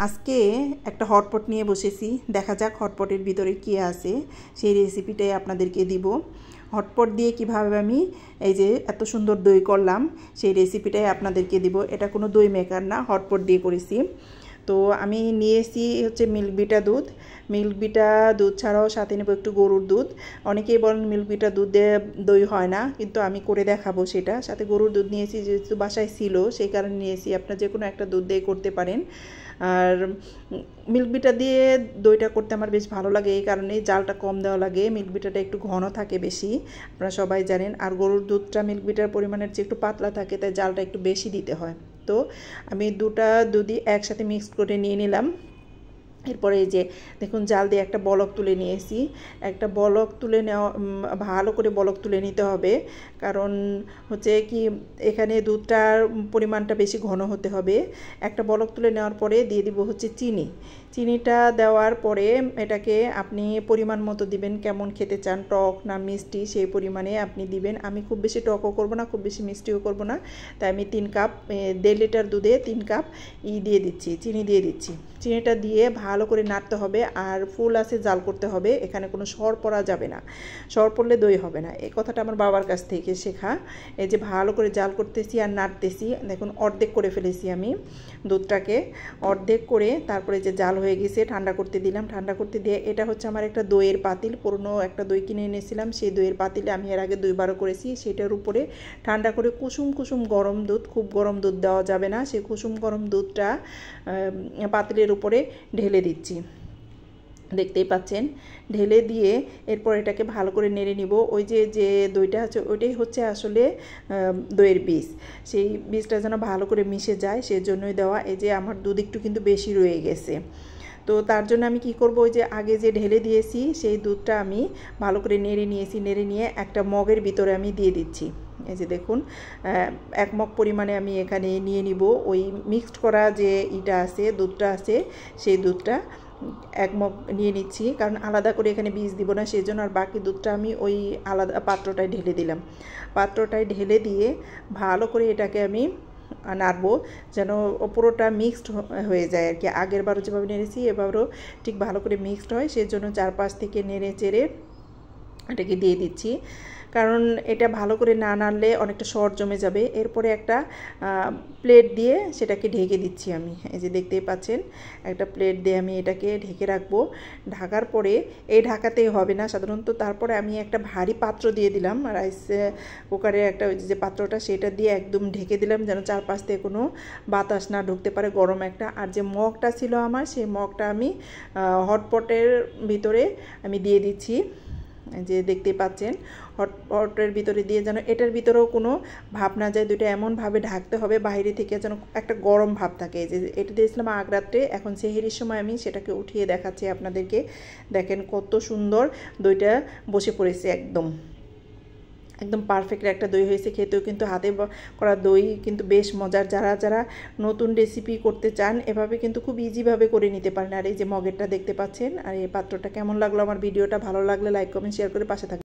আজকে একটা হটপট নিয়ে বসেছি, দেখা যাক হটপটের ভিতরে কী আছে, সেই রেসিপিটাই আপনাদেরকে দিব। হটপট দিয়ে কিভাবে আমি এই যে এত সুন্দর দই করলাম সেই রেসিপিটাই আপনাদেরকে দিব। এটা কোনো দই মেকার না, হটপট দিয়ে করেছি। তো আমি নিয়েছি হচ্ছে মিল্ক বিটা দুধ। মিল্ক বিটা দুধ ছাড়াও সাথে নেব একটু গরুর দুধ। অনেকেই বলেন মিল্ক বিটা দুধ দিয়ে দই হয় না, কিন্তু আমি করে দেখাবো সেটা। সাথে গরুর দুধ নিয়েছি, যেহেতু বাসায় ছিল সেই কারণে নিয়েছি। আপনারা যে কোনো একটা দুধ দিয়ে করতে পারেন। আর মিল্ক বিটা দিয়ে দইটা করতে আমার বেশ ভালো লাগে, এই কারণে জালটা কম দেওয়া লাগে। মিল্ক বিটাটা একটু ঘন থাকে বেশি, আপনারা সবাই জানেন। আর গরুর দুধটা মিল্ক বিটার পরিমাণের চেয়ে একটু পাতলা থাকে, তাই জালটা একটু বেশি দিতে হয়। তো আমি দুটা দুধই একসাথে মিক্স করে নিয়ে নিলাম। এরপরে এই যে দেখুন, জাল দিয়ে একটা বলক তুলে নিয়েছি। একটা বলক তুলে নেওয়া, ভালো করে বলক তুলে নিতে হবে, কারণ হচ্ছে কি এখানে দুধটার পরিমাণটা বেশি ঘন হতে হবে। একটা বলক তুলে নেওয়ার পরে দিয়ে দিব হচ্ছে চিনি। চিনিটা দেওয়ার পরে এটাকে আপনি পরিমাণ মতো দিবেন, কেমন খেতে চান, টক না মিষ্টি সেই পরিমাণে আপনি দিবেন। আমি খুব বেশি টকও করব না, খুব বেশি মিষ্টিও করব না, তাই আমি 3 কাপ 1.5 লিটার দুধে 3 কাপ দিয়ে দিচ্ছি, চিনি দিয়ে দিচ্ছি। চিনিটা দিয়ে ভালো করে নাড়তে হবে, আর ফুল আছে জাল করতে হবে। এখানে কোনো সর পড়া যাবে না, সর পড়লে দই হবে না। এই কথাটা আমার বাবার কাছ থেকে শেখা। এই যে ভালো করে জাল করতেছি আর নাড়তেছি। দেখুন অর্ধেক করে ফেলেছি আমি দুধটাকে, অর্ধেক করে তারপরে যে জাল হয়ে গেছে ঠান্ডা করতে দিলাম। ঠান্ডা করতে দিয়ে এটা হচ্ছে আমার একটা দইয়ের পাতিল, পুরনো একটা দই কিনে এনেছিলাম। সেই দইয়ের পাতিলে আমি এর আগে 2 বারও করেছি। সেটার উপরে ঠান্ডা করে কুসুম কুসুম গরম দুধ, খুব গরম দুধ দেওয়া যাবে না, সেই কুসুম গরম দুধটা পাতিলের উপরে ঢেলে দিচ্ছি। দেখতেই পাচ্ছেন, ঢেলে দিয়ে এরপর এটাকে ভালো করে নেড়ে নিব। ওই যে যে দইটা আছে ওইটাই হচ্ছে আসলে দইয়ের বীজ, সেই বীজটা যেন ভালো করে মিশে যায় সেজন্যই দেওয়া। এই যে আমার দুধ একটু কিন্তু বেশি রয়ে গেছে, তো তার জন্য আমি কি করব, ওই যে আগে যে ঢেলে দিয়েছি সেই দুধটা আমি ভালো করে নেড়ে নিয়েছি। নেড়ে নিয়ে একটা মগের ভিতরে আমি দিয়ে দিচ্ছি। এই যে দেখুন, 1 মগ পরিমাণে আমি এখানে নিয়ে নিব। ওই মিক্সড করা যে ইটা আছে, দুধটা আছে, সেই দুধটা 1 মগ নিয়ে নিচ্ছি, কারণ আলাদা করে এখানে বীজ দিব না সেই জন্য। আর বাকি দুধটা আমি ওই আলাদা পাত্রটায় ঢেলে দিলাম। পাত্রটায় ঢেলে দিয়ে ভালো করে এটাকে আমি নাড়বো, যেন পুরোটা মিক্সড হয়ে যায় আর কি। আগের বারও যেভাবে নেড়েছি এবারও ঠিক ভালো করে মিক্সড হয়, সেজন্য 4-5 থেকে নেড়ে চেড়ে এটাকে দিয়ে দিচ্ছি, কারণ এটা ভালো করে না নাড়লে অনেকটা সর জমে যাবে। এরপরে একটা প্লেট দিয়ে সেটাকে ঢেকে দিচ্ছি আমি। এই যে দেখতেই পাচ্ছেন, একটা প্লেট দিয়ে আমি এটাকে ঢেকে রাখবো। ঢাকার পরে এই ঢাকাতেই হবে না সাধারণত, তারপরে আমি একটা ভারী পাত্র দিয়ে দিলাম, রাইস কুকারের একটা ওই যে পাত্রটা, সেটা দিয়ে একদম ঢেকে দিলাম, যেন চারপাশ থেকে কোনো বাতাস না ঢুকতে পারে, গরম একটা। আর যে মগটা ছিল আমার, সেই মগটা আমি হটপটের ভিতরে আমি দিয়ে দিচ্ছি। যে দেখতে পাচ্ছেন, হটপটের ভিতরে দিয়ে যেন এটার ভিতরেও কোনো ভাব না যায়, দুটো এমনভাবে ঢাকতে হবে বাইরে থেকে যেন একটা গরম ভাব থাকে। যে এটা দিয়েছিলাম আগ রাত্রে, এখন সেহেরির সময় আমি সেটাকে উঠিয়ে দেখাচ্ছি আপনাদেরকে। দেখেন কত সুন্দর দইটা বসে পড়েছে, একদম একদম পারফেক্ট একটা দই হয়েছে। খেতেও কিন্তু হাতে করা দই কিন্তু বেশ মজার। যারা যারা নতুন রেসিপি করতে চান এভাবে কিন্তু খুব ইজিভাবে করে নিতে পারেন। আর এই যে মগেরটা দেখতে পাচ্ছেন, আর এই পাত্রটা কেমন লাগলো আমার ভিডিওটা, ভালো লাগলে লাইক কমেন্ট শেয়ার করে পাশে থাকবেন।